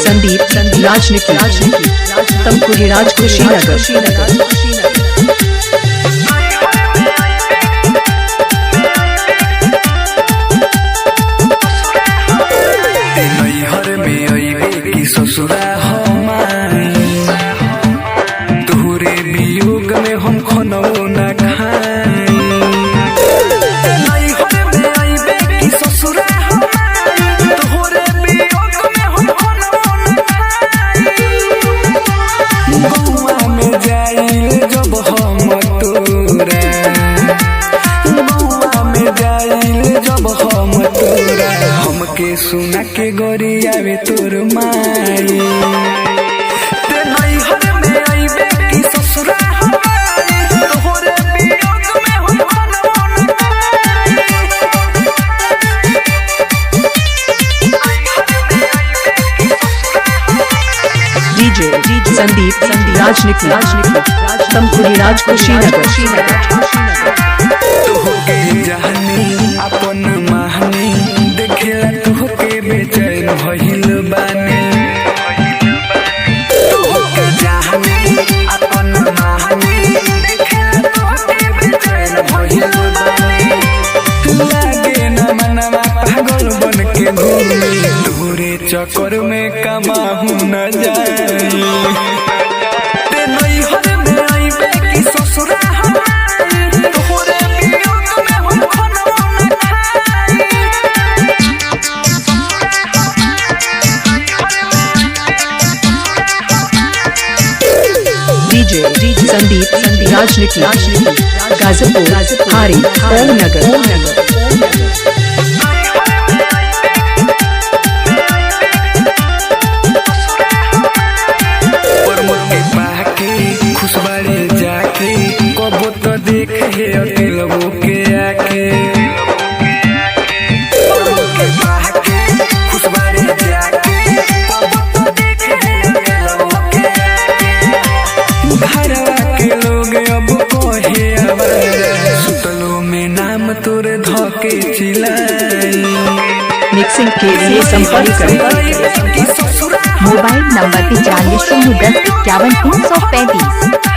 संदीप राजनीति तमकुरी राज कुशीनगर। ससुरा हमारी तोहरे वियोग में हम खनो न खाई। नैहर में आइबे कि ससुरा हमारी तोहरे वियोग में हम खनो न खाई। गौआ में जाइल जब हम तोरा, गौआ में जाइल जब हम तोरा, हमके सुना के गोरियावे तोर माई। ते नैहर में आइबे कि ससुरा हमारी तोहरे वियोग में हम खनो न खाई। डीजे संदीप राजनीति तमकुरी राज कुशीनगर। तोहके जहनी अपन महनी देखेला तोहके बेचैन भइल बानी। तोहके जहनी अपन महनी देखेला तोहके बेचैन भइल बानी। लागे न मनवा पागल बन के घूमी, तोहरे चक्कर में कमाहू न जाई। ते नैहर में आइबे कि ससुरा हमारी तोहरे वियोग में हम खनो न खाई। डीजे संदीप राजनीति गाजीपुर हारी ओम नगर। खुशबारे जाके कबो तो देखे अकेलबो के आके। खुशबारे जाके कबो तो देखे अकेलबो के आके। घरवा के लोग अब कहे आवारा, सुतलो में नाम तोरे धके चिल्लाई। मिक्सिंग के लिए संपर्क करें। Mobile number 95 10 51 335।